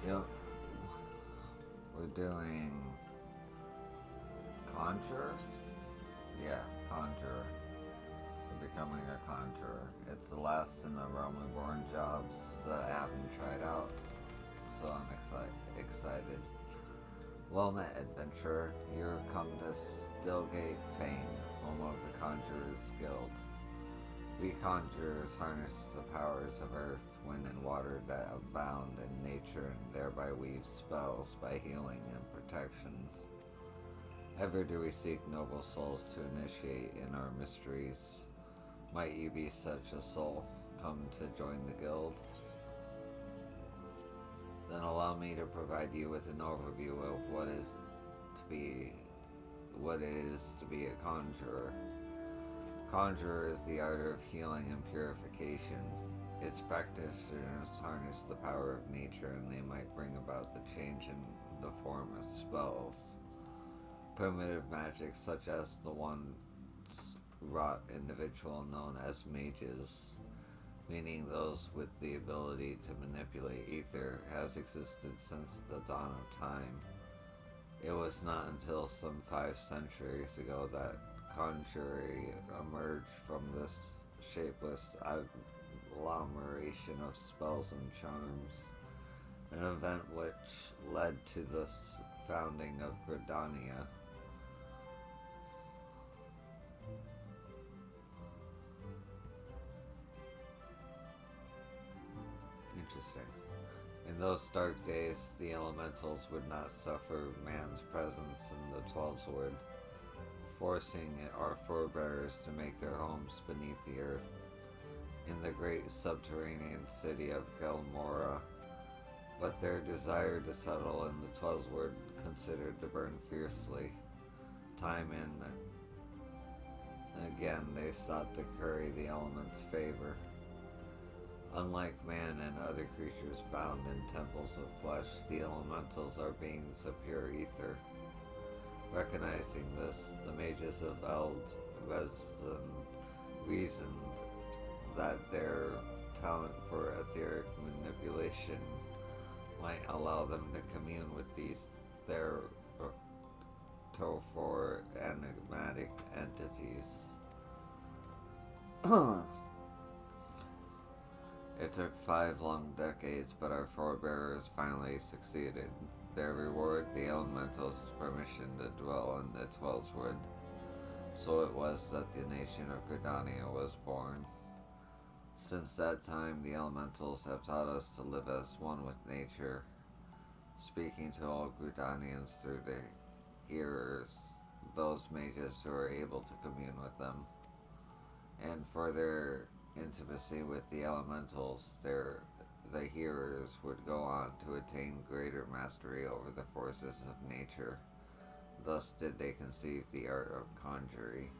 Yep, we're doing Conjure? Yeah, Conjure. We're becoming a Conjurer. It's the last in the Realm Reborn jobs that I haven't tried out, so I'm excited. Well met, adventurer. You have come to Stillgate Fane, home of the Conjurers Guild. We conjurers harness the powers of earth, wind, and water that abound in nature and thereby weave spells by healing and protections. Ever do we seek noble souls to initiate in our mysteries. Might you be such a soul, come to join the guild? Then allow me to provide you with an overview of be what it is to be a conjurer. Conjurer is the art of healing and purification. Its practitioners harness the power of nature and they might bring about the change in the form of spells. Primitive magic such as the once wrought individual known as mages, meaning those with the ability to manipulate ether, has existed since the dawn of time. It was not until some 5 centuries ago that conjuring emerged from this shapeless agglomeration of spells and charms, an event which led to the founding of Gridania. Interesting. In those dark days, the elementals would not suffer man's presence in the Twelveswood, forcing our forebears to make their homes beneath the earth. In the great subterranean city of Gelmora, but their desire to settle in the Twelveswood considered to burn fiercely. Time and again they sought to curry the elements' favor. Unlike man and other creatures bound in temples of flesh, the elementals are beings of pure ether. Recognizing this, the mages of Eld reasoned that their talent for etheric manipulation might allow them to commune with these theretofore enigmatic entities. It took 5 long decades, but our forebears finally succeeded. Their reward, the elementals' permission to dwell in the Twelveswood. So it was that the nation of Gridania was born. Since that time, the elementals have taught us to live as one with nature, speaking to all Gridanians through their hearers, those mages who are able to commune with them. And for their intimacy with the elementals, the hearers would go on to attain greater mastery over the forces of nature. Thus did they conceive the art of conjuring.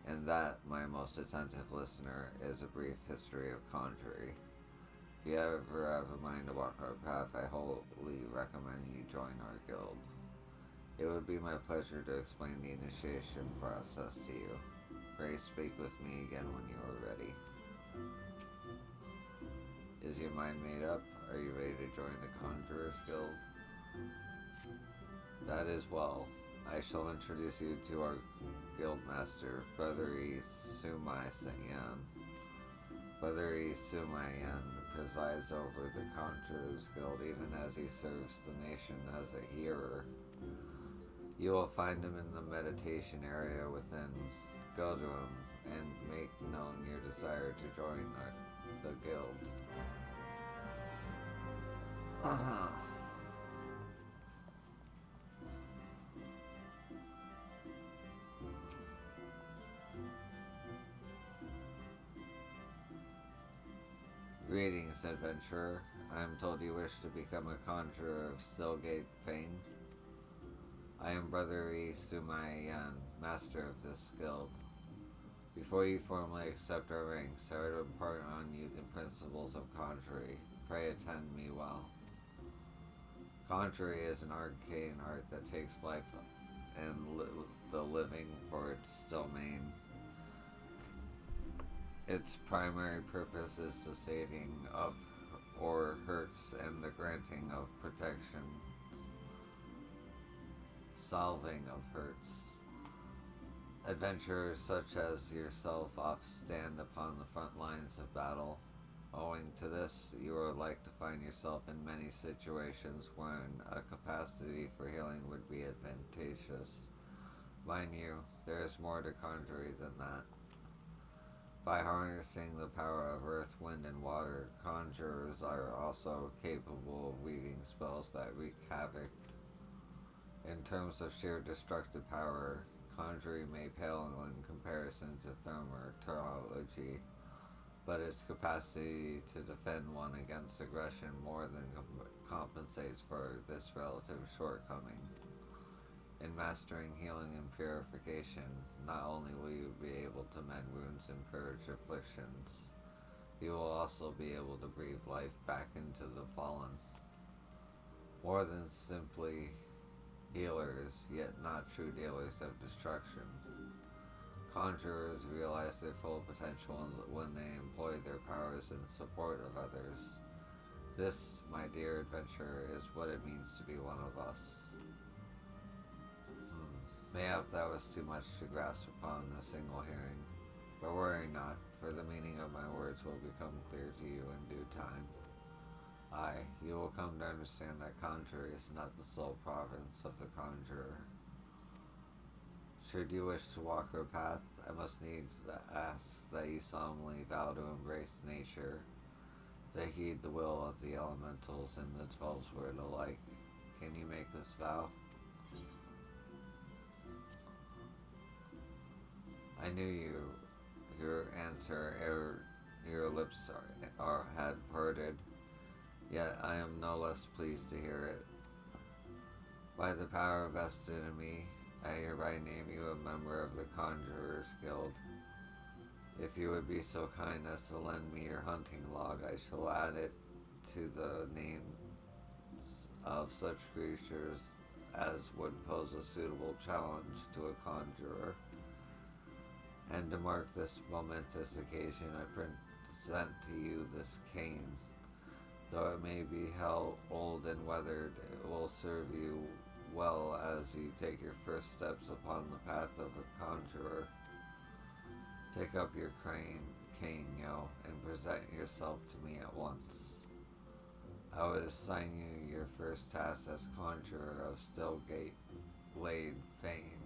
And that, my most attentive listener, is a brief history of conjuring. If you ever have a mind to walk our path, I wholly recommend you join our guild. It would be my pleasure to explain the initiation process to you. Pray speak with me again when you are ready. Is your mind made up? Are you ready to join the Conjurers Guild? That is well. I shall introduce you to our guildmaster, Brother Sumayan. Brother Sumayan presides over the Conjurers Guild even as he serves the nation as a hearer. You will find him in the meditation area within. Go to him and make known your desire to join the guild. Greetings, adventurer. I am told you wish to become a conjurer of Stillgate Fane. I am Brother Sumayan, master of this guild. Before you formally accept our ranks, I would impart on you the principles of conjuring. Pray attend me well. Conjuring is an arcane art that takes life and the living for its domain. Its primary purpose is the saving of or hurts and the granting of protection, solving of hurts. Adventurers such as yourself often stand upon the front lines of battle. Owing to this, you are like to find yourself in many situations when a capacity for healing would be advantageous. Mind you, there is more to conjuring than that. By harnessing the power of earth, wind, and water, conjurers are also capable of weaving spells that wreak havoc. In terms of sheer destructive power, conjuring may pale in comparison to thaumaturgy, but its capacity to defend one against aggression more than compensates for this relative shortcoming. In mastering healing and purification, not only will you be able to mend wounds and purge afflictions, you will also be able to breathe life back into the fallen. More than simply healers, yet not true dealers of destruction. Conjurers realize their full potential when they employ their powers in support of others. This, my dear adventurer, is what it means to be one of us. Mayhap that was too much to grasp upon a single hearing, but worry not, for the meaning of my words will become clear to you in due time. Aye, you will come to understand that conjuring is not the sole province of the conjurer. Should you wish to walk her path, I must needs ask that you solemnly vow to embrace nature, to heed the will of the elementals and the 12's word alike. Can you make this vow? I knew your answer ere your lips had parted, yet I am no less pleased to hear it. By the power vested in me, I hereby name you a member of the Conjurers Guild. If you would be so kind as to lend me your hunting log, I shall add it to the names of such creatures as would pose a suitable challenge to a conjurer. And to mark this momentous occasion, I present to you this cane. Though it may be old and weathered, it will serve you well as you take your first steps upon the path of a conjurer. Take up your cane, yo, and present yourself to me at once. I would assign you your first task as conjurer of Stillgate Glade Fane.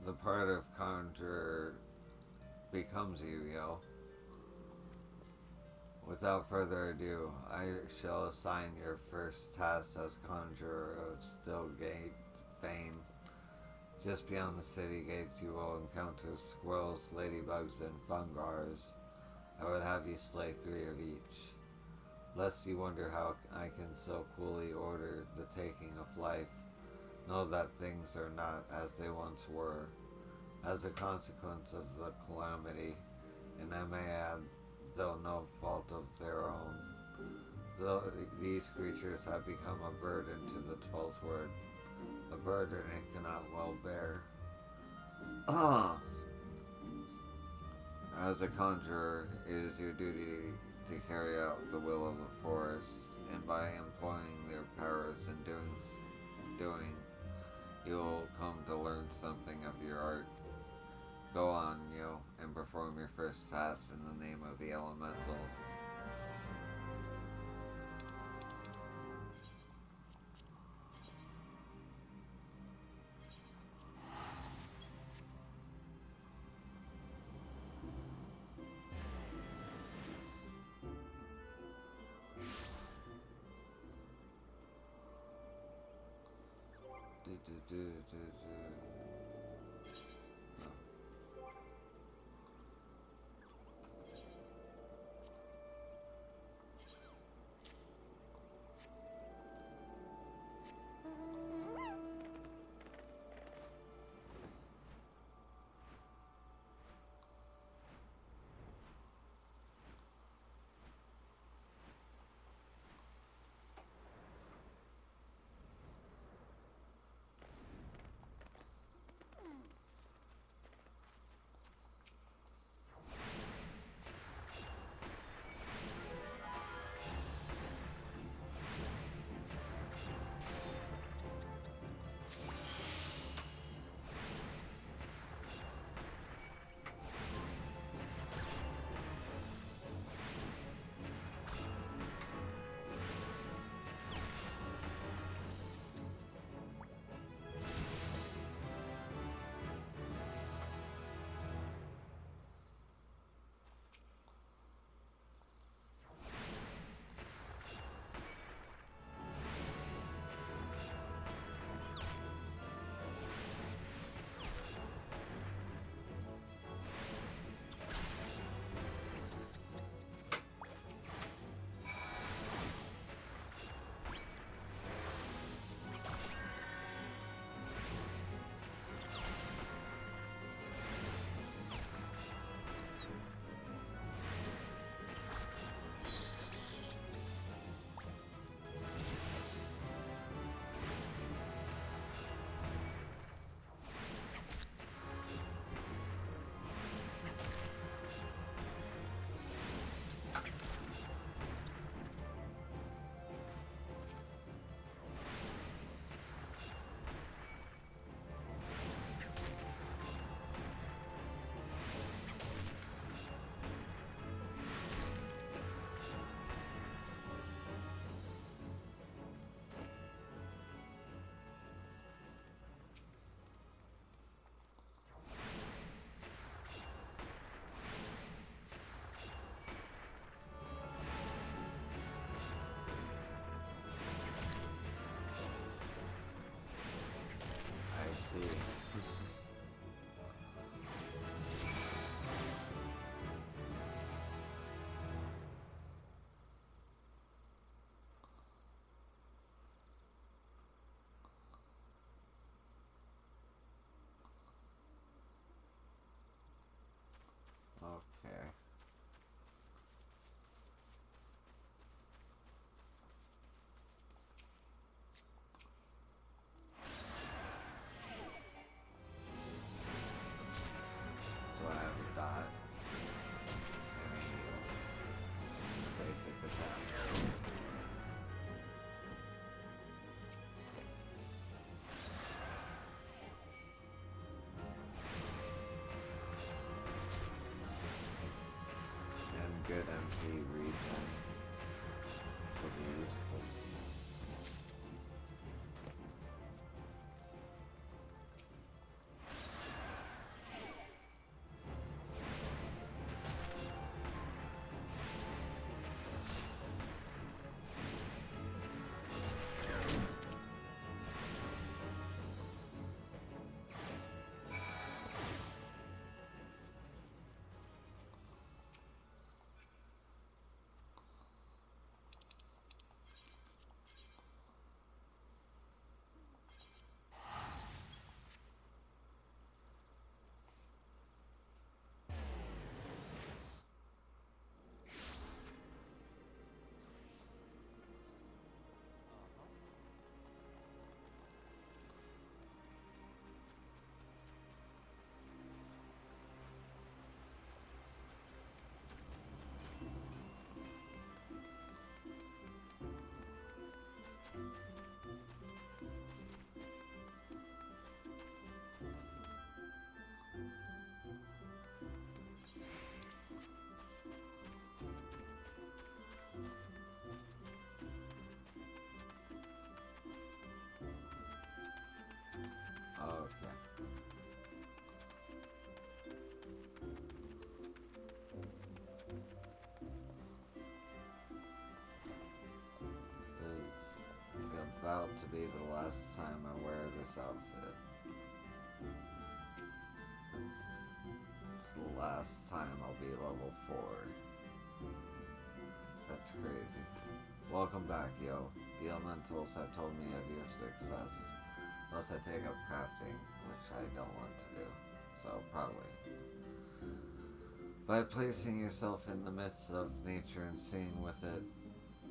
The part of conjurer becomes you, yo. Without further ado, I shall assign your first task as conjurer of Stillgate Fane. Just beyond the city gates you will encounter squirrels, ladybugs, and fungars. I would have you slay 3 of each. Lest you wonder how I can so coolly order the taking of life, know that things are not as they once were, as a consequence of the calamity, and I may add, though no fault of their own, though these creatures have become a burden to the 12's word, a burden it cannot well bear. As a conjurer, it is your duty to carry out the will of the forest, and by employing their powers in doing, you will come to learn something of your art. Go on, yo, and perform your first task in the name of the elementals. Do, do, do, do, do. No. about to be the last time I wear this outfit. It's the last time I'll be level 4. That's crazy. Welcome back, yo. The elementals have told me of your success. Unless I take up crafting, which I don't want to do. So, probably. By placing yourself in the midst of nature and seeing with it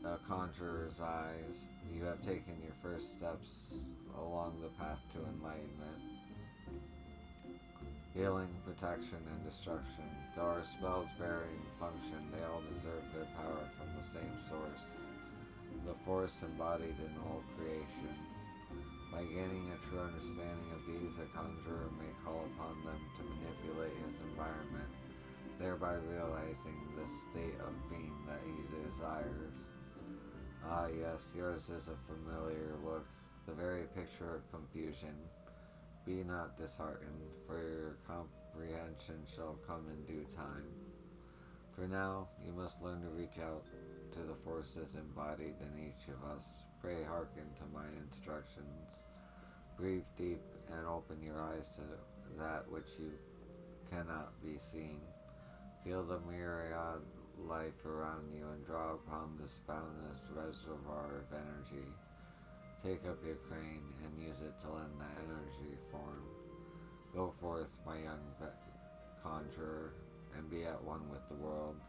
a conjurer's eyes, you have taken your first steps along the path to enlightenment. Healing, protection, and destruction. Though our spells vary in function, they all deserve their power from the same source, the force embodied in all creation. By gaining a true understanding of these, a conjurer may call upon them to manipulate his environment, thereby realizing the state of being that he desires. Ah yes, yours is a familiar look, the very picture of confusion. Be not disheartened, for your comprehension shall come in due time. For now, you must learn to reach out to the forces embodied in each of us. Pray hearken to my instructions. Breathe deep and open your eyes to that which you cannot be seen. Feel the myriad life around you and draw upon this boundless reservoir of energy. Take up your crane and use it to lend that energy form. Go forth, my young conjurer, and be at one with the world.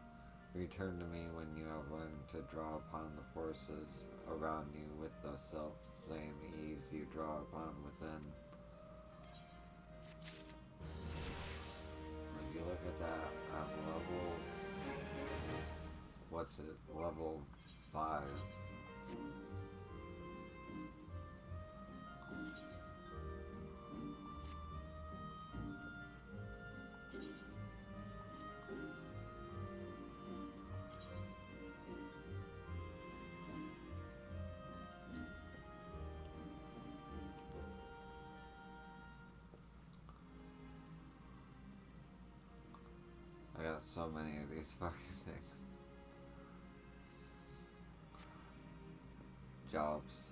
Return to me when you have learned to draw upon the forces around you with the self-same ease you draw upon within. If you look at that at level 5. I got so many of these fucking things. Jobs.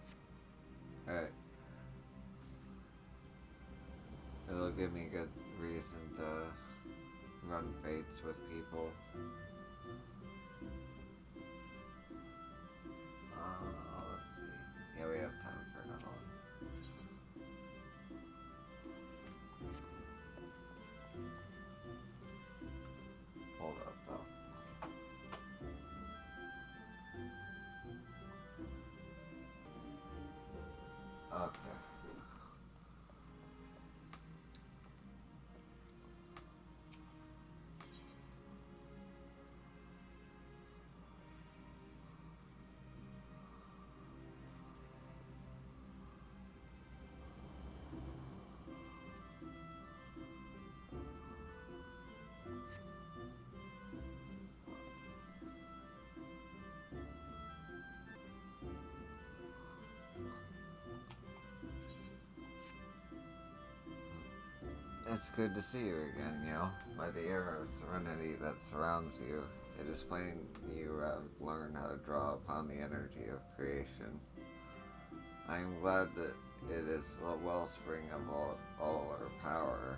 Alright. It'll give me a good reason to run fates with people. Let's see. Yeah, we have time for another one. Hold up, though. Okay. It's good to see you again, yo. By the air of serenity that surrounds you, it is plain you have learned how to draw upon the energy of creation. I am glad that it is the wellspring of all our power.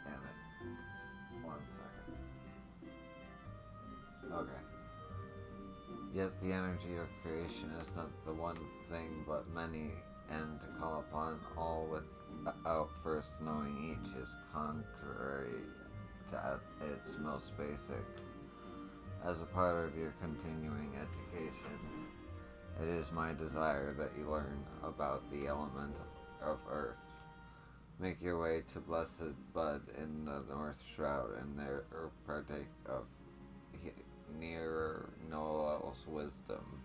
Damn it. 1 second. Okay. Yet the energy of creation is not the one thing but many, and to call upon all without first knowing each is contrary to its most basic. As a part of your continuing education, it is my desire that you learn about the element of earth. Make your way to Blessed Bud in the North Shroud and there partake of nearer Noel's wisdom.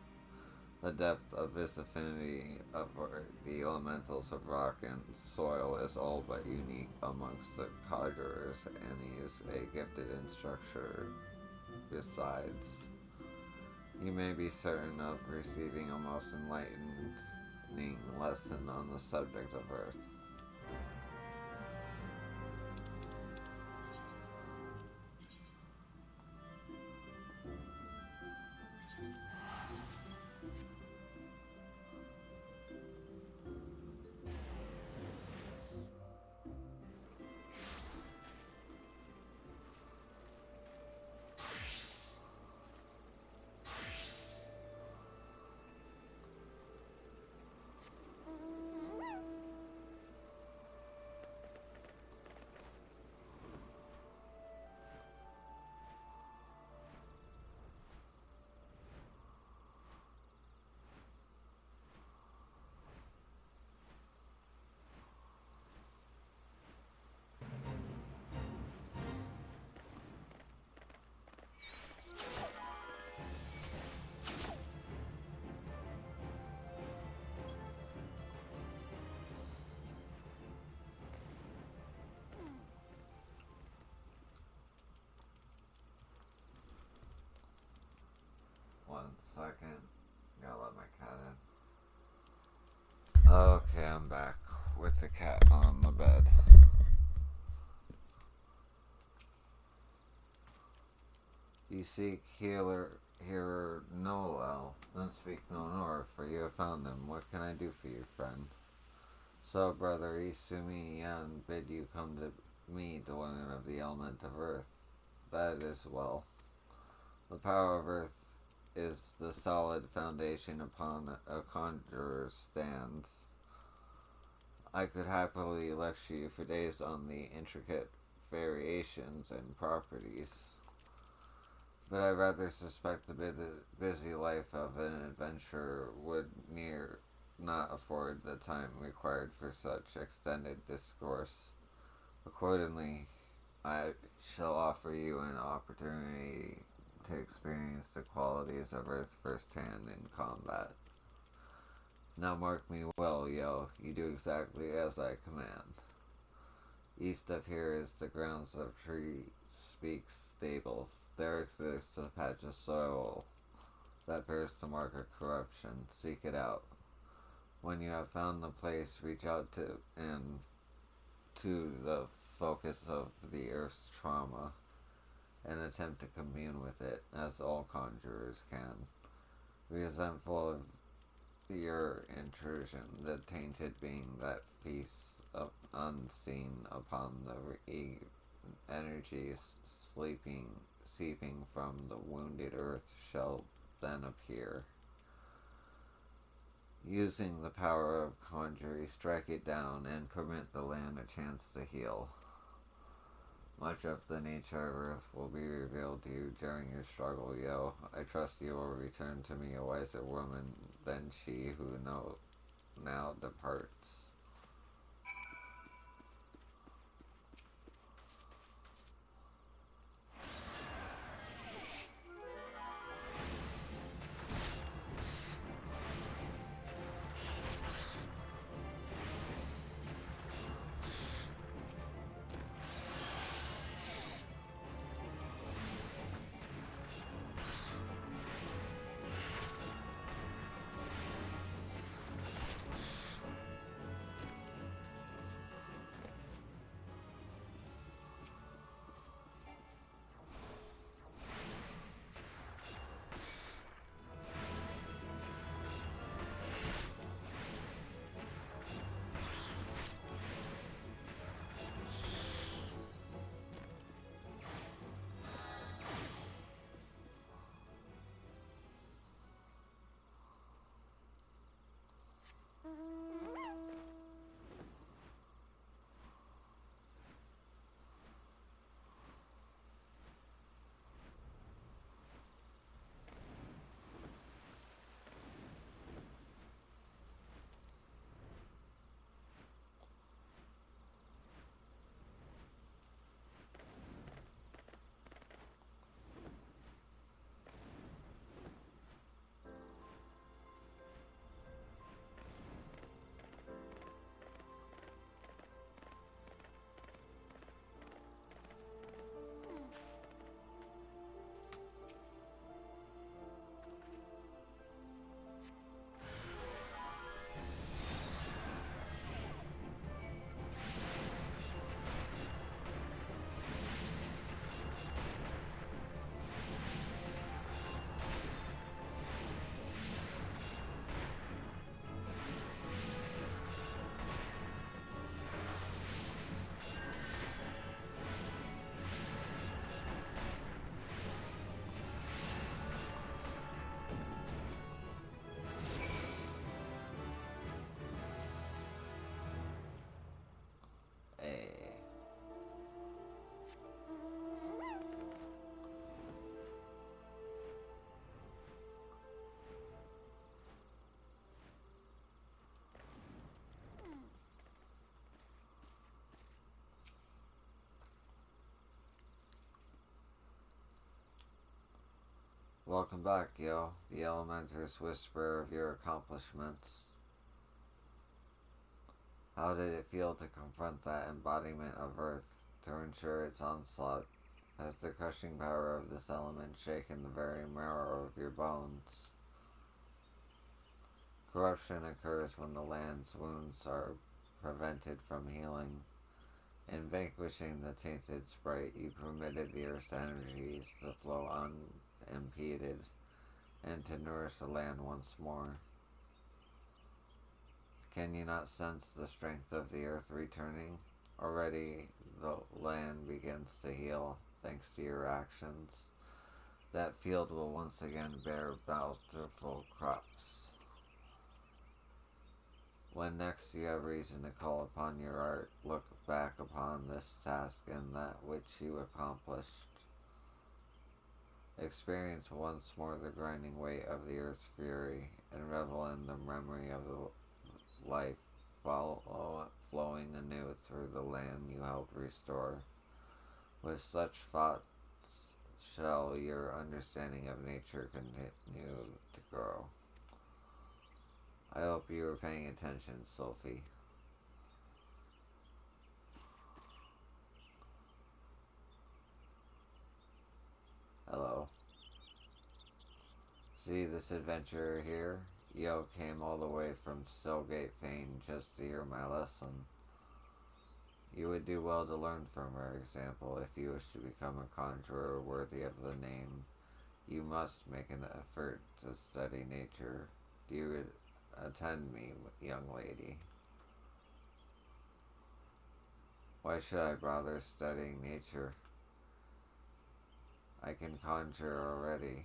The depth of his affinity for the elementals of rock and soil is all but unique amongst the conjurers, and he is a gifted instructor besides. You may be certain of receiving a most enlightening lesson on the subject of earth. 1 second. Gotta let my cat in. Okay, I'm back with the cat on the bed. You seek hearer Noel, then speak no more, for you have found him. What can I do for you, friend? So, brother Isumi Yan bid you come to me, dwelling of the element of earth. That is well. The power of earth is the solid foundation upon a conjurer stands. I could happily lecture you for days on the intricate variations and properties, but I rather suspect the busy life of an adventurer would not afford the time required for such extended discourse. Accordingly, I shall offer you an opportunity to experience the qualities of Earth firsthand in combat. Now mark me well, Yo. You do exactly as I command. East of here is the grounds of Tree Speaks Stables. There exists a patch of soil that bears the mark of corruption. Seek it out. When you have found the place, reach out to the focus of the Earth's trauma and attempt to commune with it, as all conjurers can. Resentful of your intrusion, the tainted being that feasts unseen upon the energies seeping from the wounded earth shall then appear. Using the power of conjuring, strike it down and permit the land a chance to heal. Much of the nature of Earth will be revealed to you during your struggle, Yo. I trust you will return to me a wiser woman than she who now departs. Welcome back, Yo. The Elementers whisper of your accomplishments. How did it feel to confront that embodiment of Earth, to ensure its onslaught Has the crushing power of this element shaken the very marrow of your bones? Corruption occurs when the land's wounds are prevented from healing. In vanquishing the tainted sprite, you permitted the earth's energies to flow unimpeded and to nourish the land once more. Can you not sense the strength of the earth returning? Already the land begins to heal thanks to your actions. That field will once again bear bountiful crops. When next you have reason to call upon your art, look back upon this task and that which you accomplished. Experience once more the grinding weight of the earth's fury, and revel in the memory of the life flowing anew through the land you helped restore. With such thoughts shall your understanding of nature continue to grow. I hope you were paying attention, Sophie. Hello. See this adventurer here? Yo came all the way from Stillgate Fane just to hear my lesson. You would do well to learn from her example if you wish to become a conjurer worthy of the name. You must make an effort to study nature. Do you attend me, young lady? Why should I bother studying nature? I can conjure already.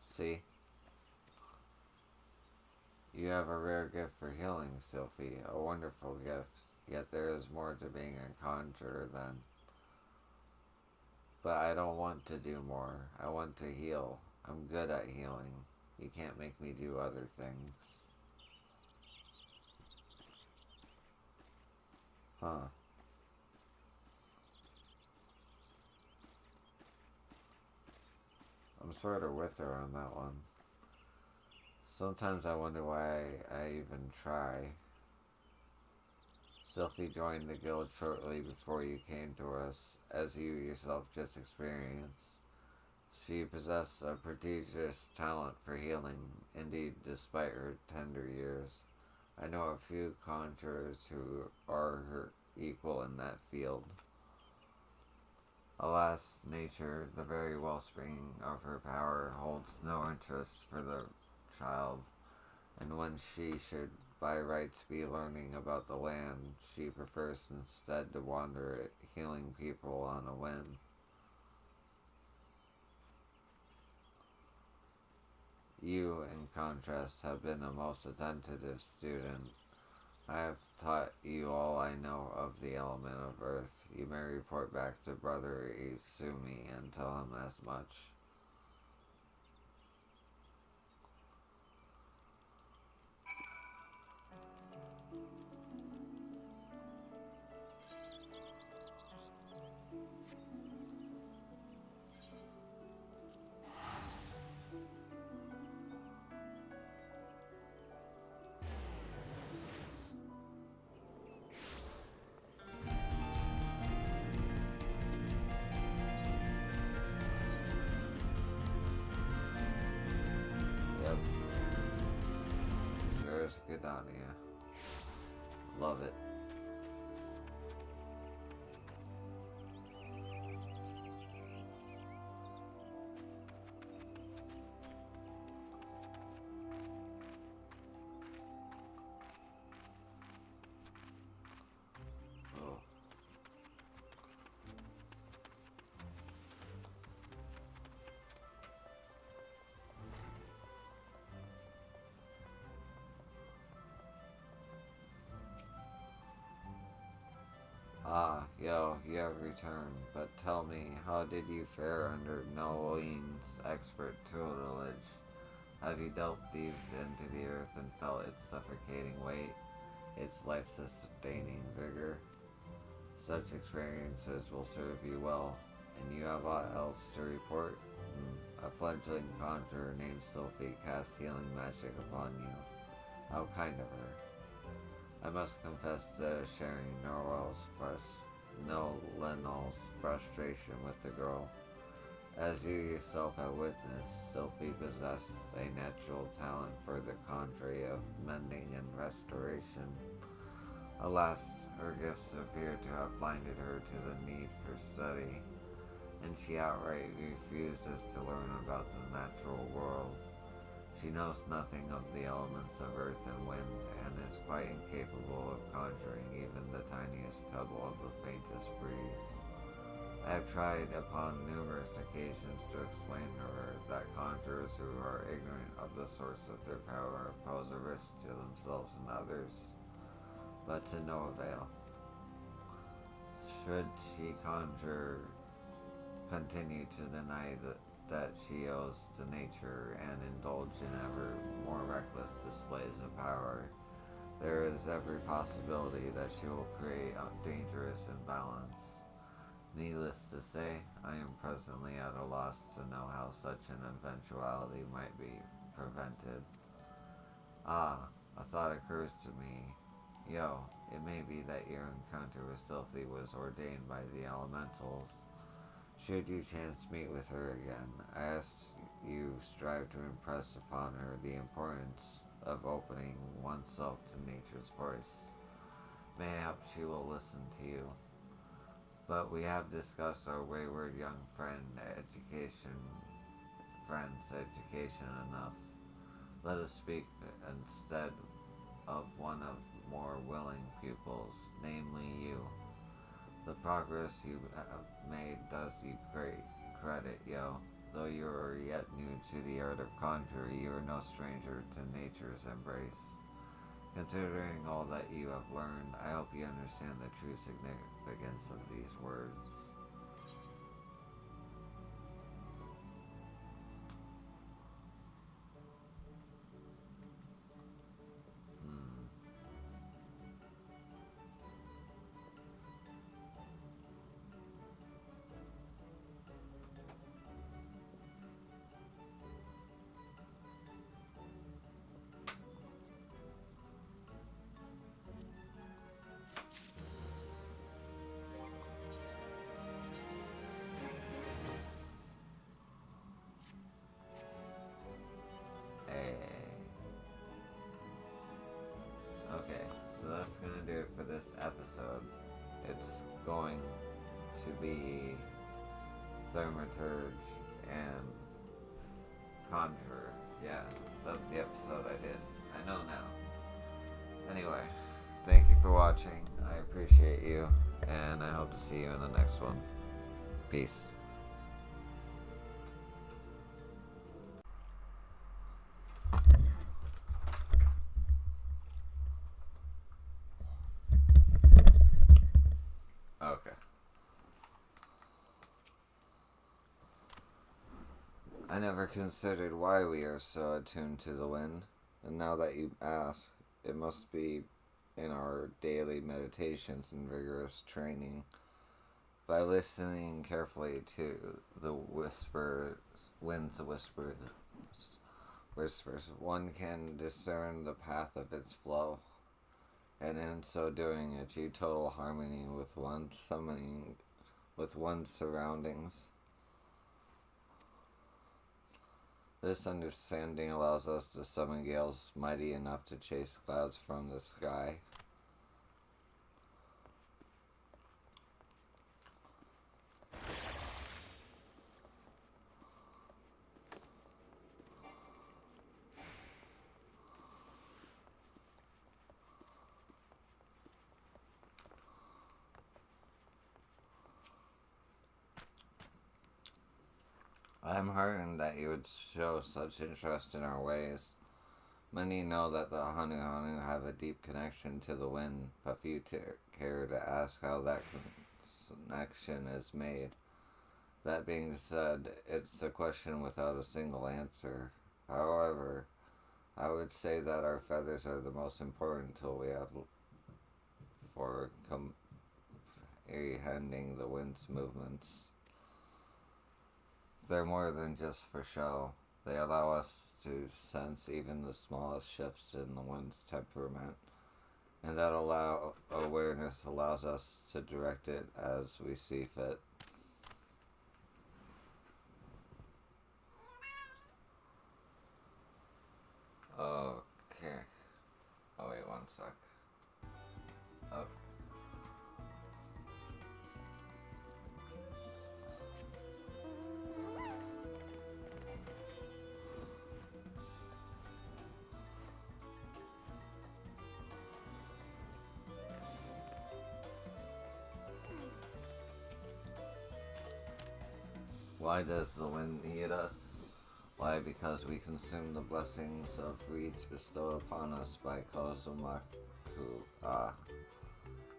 See? You have a rare gift for healing, Sophie, a wonderful gift. Yet there is more to being a conjurer than. But I don't want to do more. I want to heal. I'm good at healing. You can't make me do other things. Huh. I'm sort of with her on that one. Sometimes I wonder why I even try. Sylphie joined the guild shortly before you came to us, as you yourself just experienced. She possessed a prodigious talent for healing, indeed, despite her tender years. I know a few conjurers who are her equal in that field. Alas, nature, the very wellspring of her power, holds no interest for the child, and when she should by rights be learning about the land, she prefers instead to wander healing people on a whim. You, in contrast, have been a most attentive student. I have taught you all I know of the element of earth. You may report back to Brother Izumi and tell him as much. Yep, sure is good on you. Love it. Oh. Ah, yo, you have returned, but tell me, how did you fare under Noelin's expert tutelage? Have you delved deep into the earth and felt its suffocating weight, its life-sustaining vigor? Such experiences will serve you well And you have aught else to report? A fledgling conjurer named Sophie cast healing magic upon you. How kind of her. I must confess to sharing Lenol's frustration with the girl. As you yourself have witnessed, Sophie possessed a natural talent for the conjuring of mending and restoration. Alas, her gifts appear to have blinded her to the need for study, and she outright refuses to learn about the natural world. She knows nothing of the elements of earth and wind, and is quite incapable of conjuring even the tiniest pebble of the faintest breeze. I have tried upon numerous occasions to explain to her that conjurers who are ignorant of the source of their power pose a risk to themselves and others, but to no avail. Should she continue to deny that she owes to nature and indulge in ever more reckless displays of power, there is every possibility that she will create a dangerous imbalance. Needless to say, I am presently at a loss to know how such an eventuality might be prevented. A thought occurs to me. It may be that your encounter with Sylphie was ordained by the elementals. Should you chance meet with her again, I ask you strive to impress upon her the importance of opening oneself to nature's voice. Mayhap she will listen to you. But we have discussed our wayward young friend's education enough. Let us speak instead of one of more willing pupils, namely you. The progress you have made does you great credit, Though you are yet new to the art of conjuring, you are no stranger to nature's embrace. Considering all that you have learned, I hope you understand the true significance of these words. Okay, so that's gonna do it for this episode. It's going to be Thaumaturge and Conjurer. Yeah, that's the episode I did. I know now. Anyway, thank you for watching. I appreciate you, and I hope to see you in the next one. Peace. Okay. I never considered why we are so attuned to the wind, and now that you ask, it must be in our daily meditations and rigorous training. By listening carefully to the wind's whispers, one can discern the path of its flow, and in so doing achieve total harmony with one's surroundings. This understanding allows us to summon gales mighty enough to chase clouds from the sky. I am heartened that you would show such interest in our ways. Many know that the Hanu have a deep connection to the wind, but few care to ask how that connection is made. That being said, it's a question without a single answer. However, I would say that our feathers are the most important tool we have for comprehending the wind's movements. They're more than just for show. They allow us to sense even the smallest shifts in the wind's temperament, and that allow awareness allows us to direct it as we see fit. Okay. Oh wait, one sec. Oh. Why does the wind need us? Why? Because we consume the blessings of reeds bestowed upon us by Kozumaku.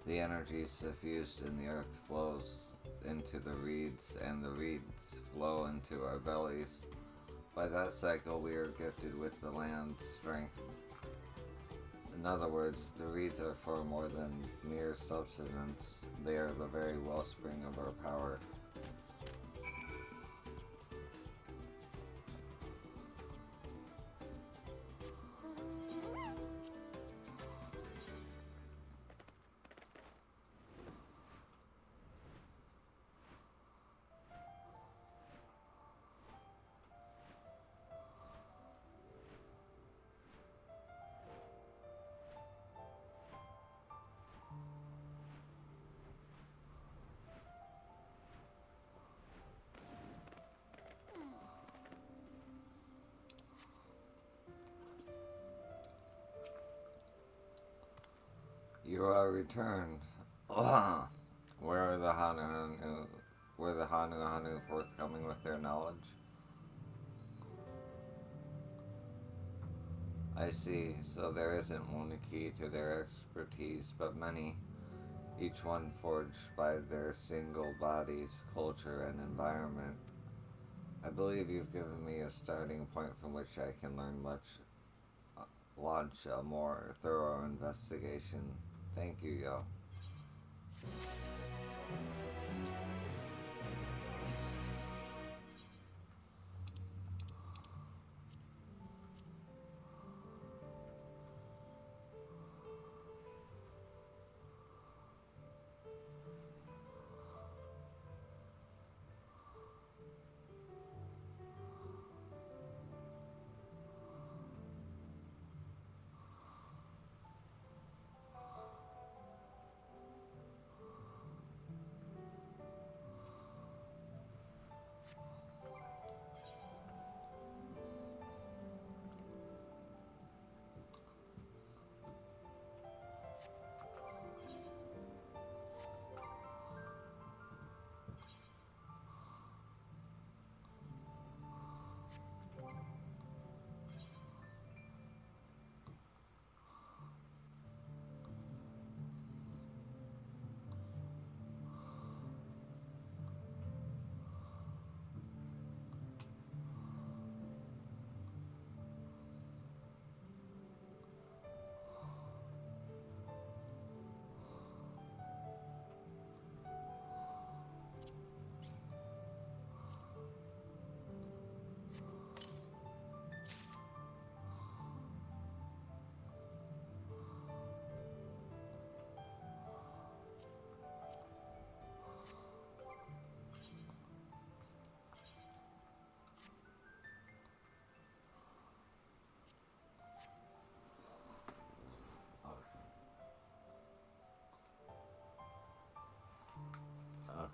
The energy suffused in the earth flows into the reeds, and the reeds flow into our bellies. By that cycle, we are gifted with the land's strength. In other words, the reeds are far more than mere substance, they are the very wellspring of our power. You are returned. Where are the Hanu? Were the Hanu forthcoming with their knowledge? I see. So there isn't one key to their expertise, but many, each one forged by their single bodies, culture, and environment. I believe you've given me a starting point from which I can launch a more thorough investigation. Thank you, yo.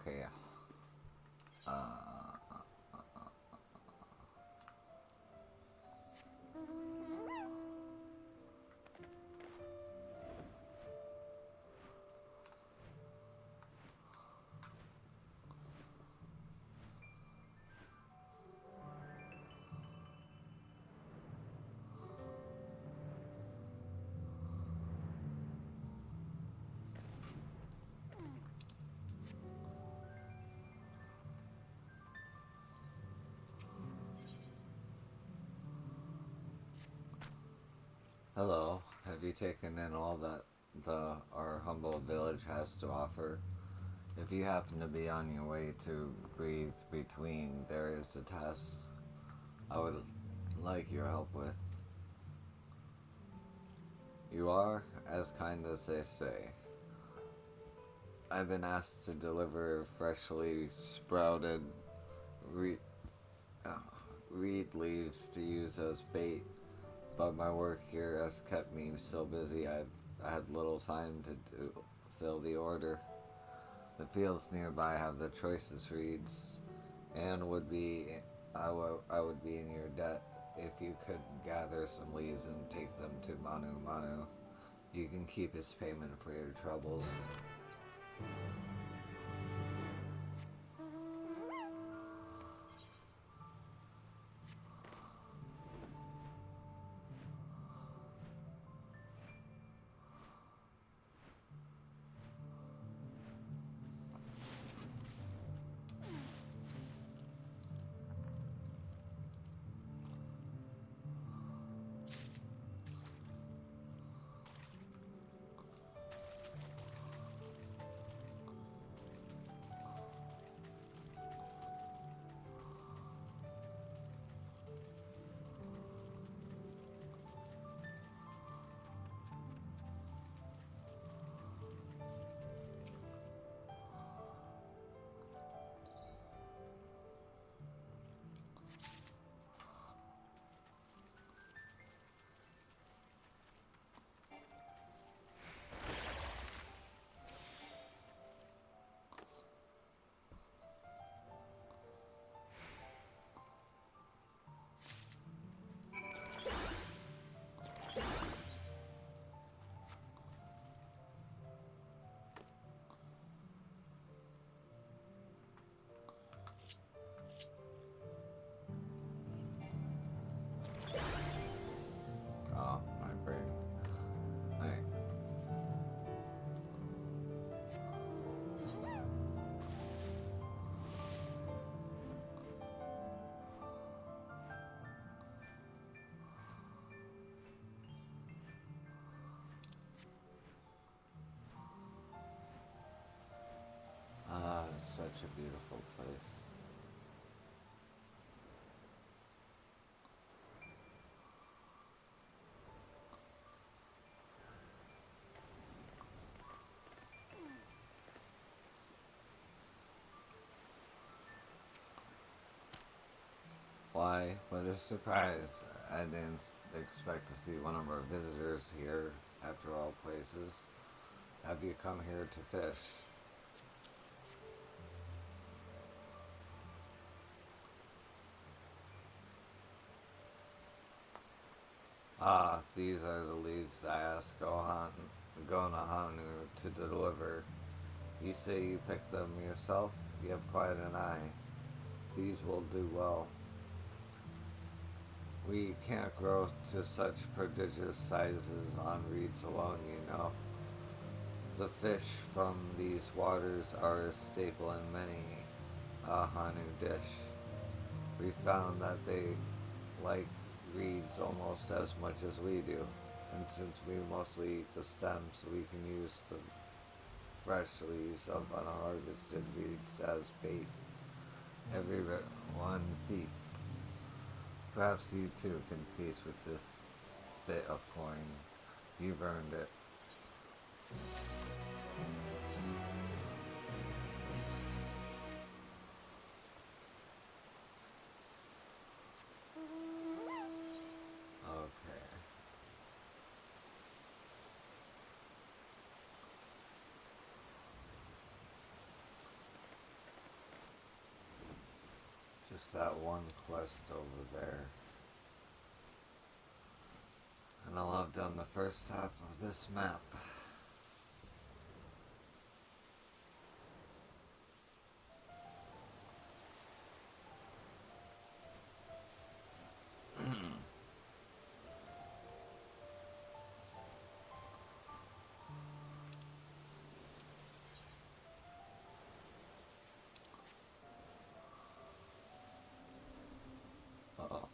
Okay. Uh, Hello. Have you taken in all that our humble village has to offer? If you happen to be on your way to breathe between, there is a task I would like your help with. You are as kind as they say. I've been asked to deliver freshly sprouted re- uh, reed leaves to use as bait, but my work here has kept me so busy I had little time to fill the order. The fields nearby have the choicest reeds, and I would be in your debt if you could gather some leaves and take them to Manu Manu. You can keep his payment for your troubles. Oh, my brain. I, such a beautiful place. Why, what a surprise. I didn't expect to see one of our visitors here, after all places. Have you come here to fish? Ah, these are the leaves I asked Gonahanu to deliver. You say you picked them yourself? You have quite an eye. These will do well. We can't grow to such prodigious sizes on reeds alone, you know. The fish from these waters are a staple in many a Hanu dish. We found that they like reeds almost as much as we do, and since we mostly eat the stems, we can use the fresh leaves of unharvested reeds as bait. Every one piece. Perhaps you too can feast with this bit of coin. You've earned it. Okay. Just that one quest over there. And I'll have done the first half of this map. Uh-oh.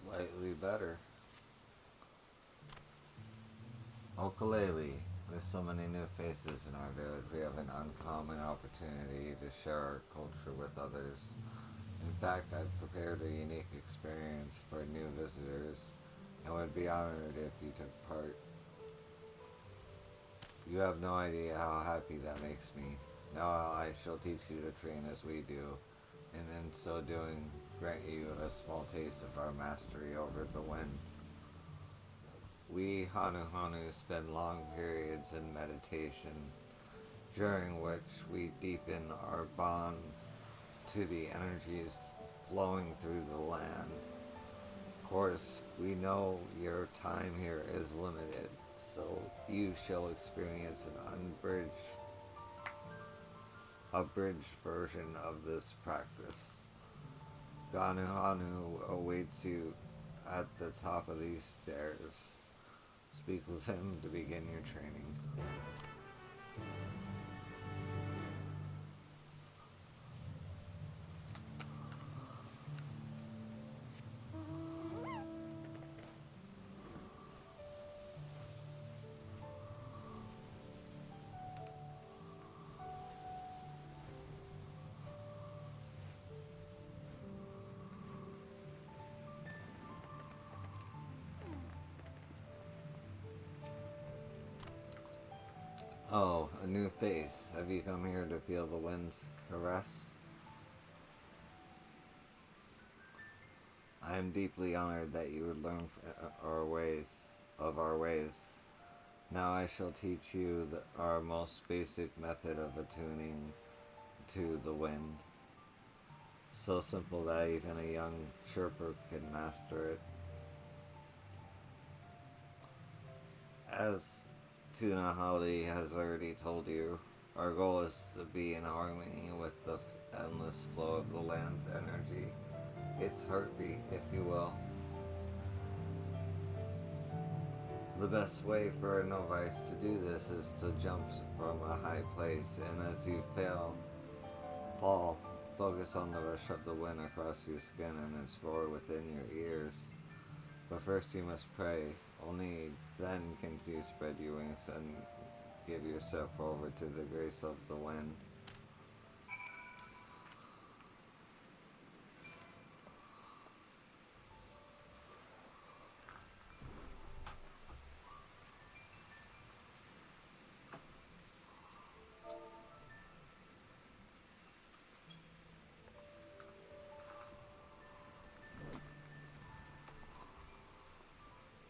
slightly better. Ukulele. With so many new faces in our village, we have an uncommon opportunity to share our culture with others. In fact, I've prepared a unique experience for new visitors and would be honored if you took part. You have no idea how happy that makes me. Now I shall teach you to train as we do, and in so doing, grant you a small taste of our mastery over the wind. We Hanu Hanu spend long periods in meditation, during which we deepen our bond to the energies flowing through the land. Of course, we know your time here is limited, so you shall experience an abridged version of this practice. Ganu Hanu awaits you at the top of these stairs. Speak with him to begin your training. Oh, a new face. Have you come here to feel the wind's caress? I am deeply honored that you would learn our ways. Now I shall teach you our most basic method of attuning to the wind. So simple that even a young chirper can master it. As Tuna Holly has already told you, our goal is to be in harmony with the endless flow of the land's energy, its heartbeat, if you will. The best way for a novice to do this is to jump from a high place, and as you fall, focus on the rush of the wind across your skin and its roar within your ears. But first you must pray. Only then can you spread your wings and give yourself over to the grace of the wind.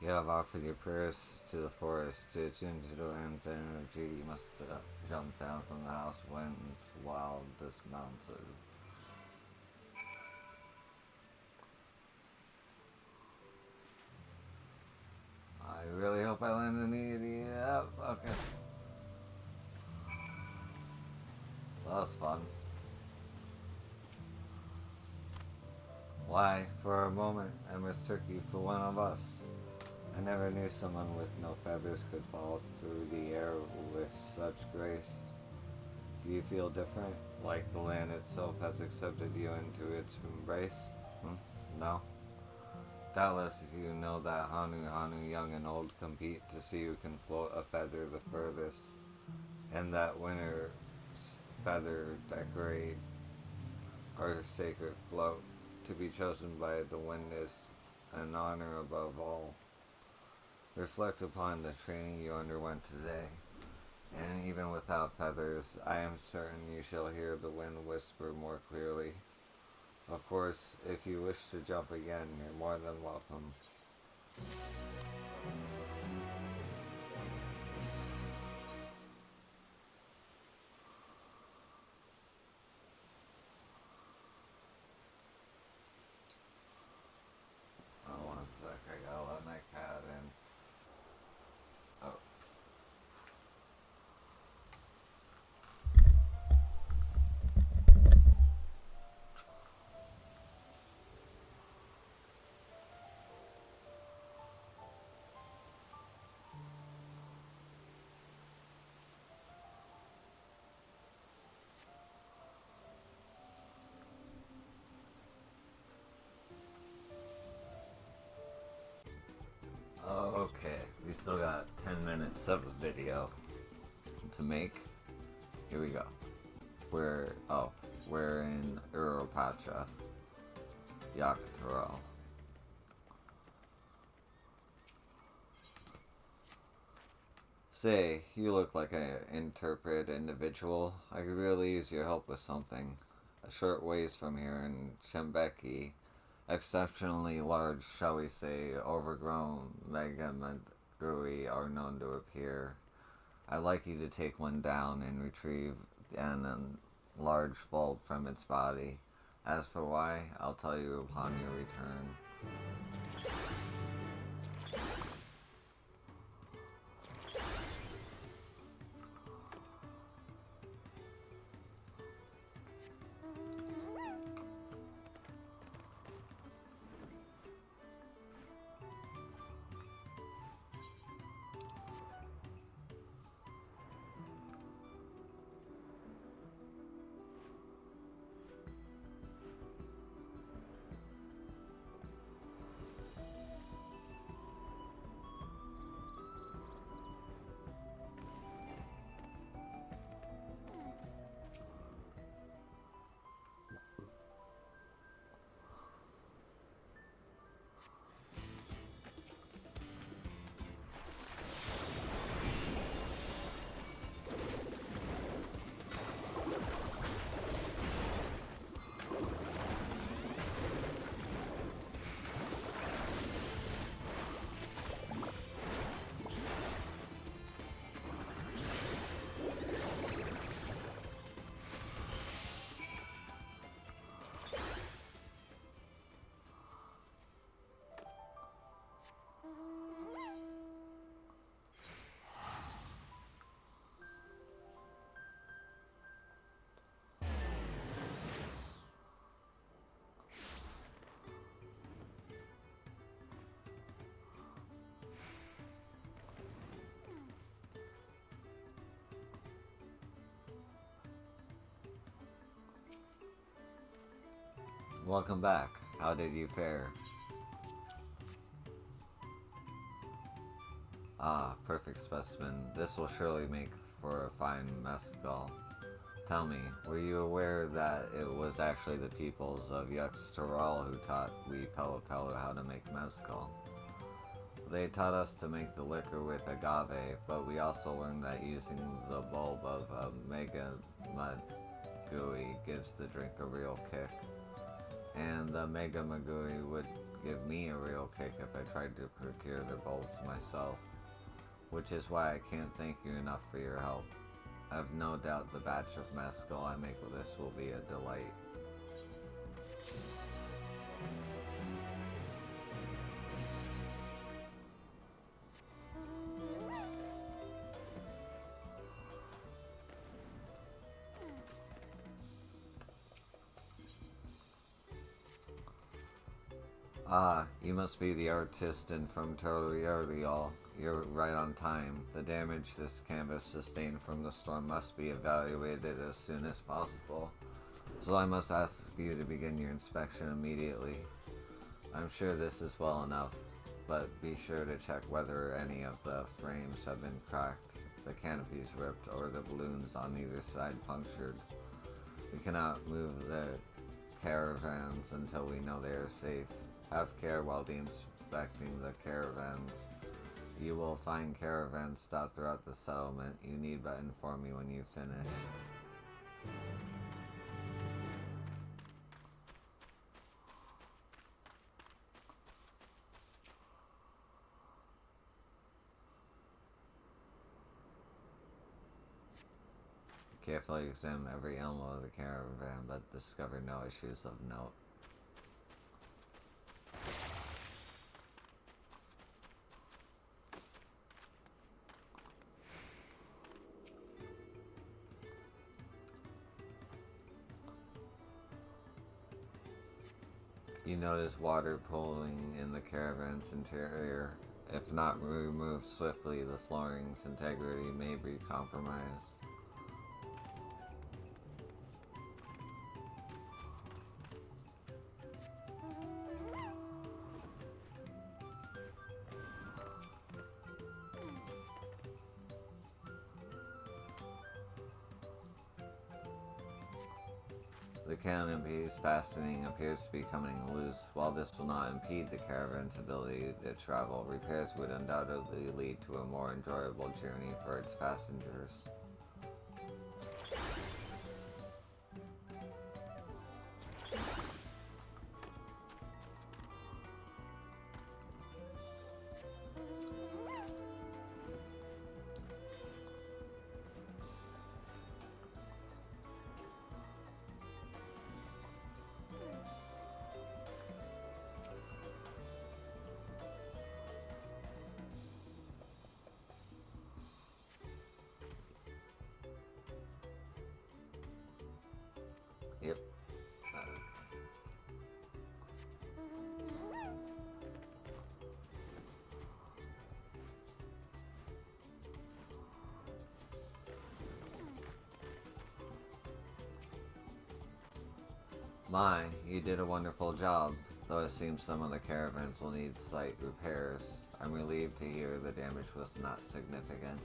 You have offered your prayers to the forest. To attune to the wind's energy, you must jump down from the house wind's wild dismounted. I really hope I land in the yep, okay. That was fun. Why, for a moment, I mistook you for one of us. I never knew someone with no feathers could fall through the air with such grace. Do you feel different, like the land itself has accepted you into its embrace? No? Doubtless you know that Hanu Hanu young and old compete to see who can float a feather the furthest, and that winner's feather decorate our sacred float. To be chosen by the wind is an honor above all. Reflect upon the training you underwent today, and even without feathers, I am certain you shall hear the wind whisper more clearly. Of course, if you wish to jump again, you're more than welcome. Oh, one sec, I gotta let my cat in. Oh. Okay, we still got 10 minutes of a video to make. Here we go. We're in Uropacha, Yakatarel. Say, you look like an interpret individual. I could really use your help with something. A short ways from here in Shembeki, exceptionally large, shall we say, overgrown megamagui are known to appear. I'd like you to take one down and retrieve an large bulb from its body. As for why, I'll tell you upon your return. Welcome back. How did you fare? Ah, perfect specimen. This will surely make for a fine mescal. Tell me, were you aware that it was actually the peoples of Yuxtaral who taught we Pelopelu how to make mezcal? They taught us to make the liquor with agave, but we also learned that using the bulb of a mega magui gives the drink a real kick. And the Mega Magui would give me a real kick if I tried to procure their bulbs myself. Which is why I can't thank you enough for your help. I have no doubt the batch of mezcal I make with this will be a delight. Ah, you must be the artisan from Toriarial. You're right on time. The damage this canvas sustained from the storm must be evaluated as soon as possible. So I must ask you to begin your inspection immediately. I'm sure this is well enough, but be sure to check whether any of the frames have been cracked, the canopies ripped, or the balloons on either side punctured. We cannot move the caravans until we know they are safe. Have care while inspecting the caravans. You will find caravans stopped throughout the settlement. You need but inform me when you finish. Carefully examine every element of the caravan, but discover no issues of note. You notice water pooling in the caravan's interior. If not removed swiftly, the flooring's integrity may be compromised. The canopies fastening appears to be coming loose. While this will not impede the caravan's ability to travel, repairs would undoubtedly lead to a more enjoyable journey for its passengers. Yep. My, you did a wonderful job, though it seems some of the caravans will need slight repairs. I'm relieved to hear the damage was not significant.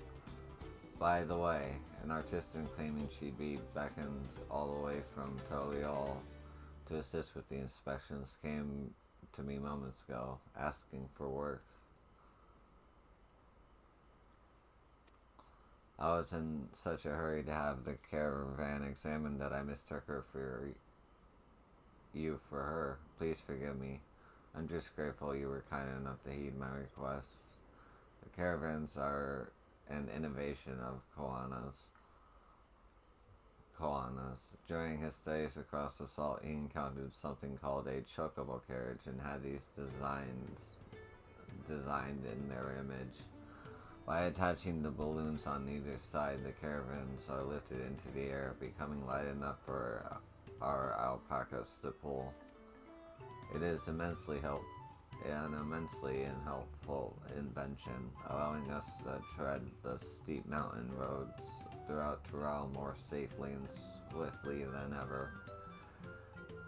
By the way, an artisan claiming she'd be beckoned all the way from Toliol to assist with the inspections came to me moments ago, asking for work. I was in such a hurry to have the caravan examined that I mistook her for you for her. Please forgive me. I'm just grateful you were kind enough to heed my requests. The caravans are an innovation of Koana's. During his studies across the salt, he encountered something called a chocobo carriage and had these designed in their image. By attaching the balloons on either side, the caravans are lifted into the air, becoming light enough for our alpacas to pull. It is an immensely helpful invention, allowing us to tread the steep mountain roads throughout Tyrell more safely and swiftly than ever.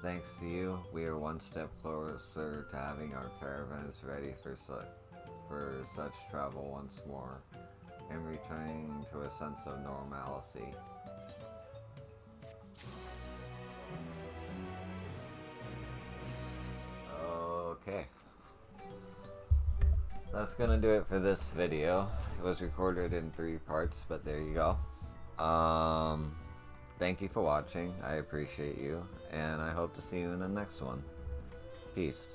Thanks to you, we are one step closer to having our caravans ready for such travel once more, and returning to a sense of normalcy. Okay. That's gonna do it for this video. It was recorded in 3 parts, but there you go. Thank you for watching. I appreciate you, and I hope to see you in the next one. Peace.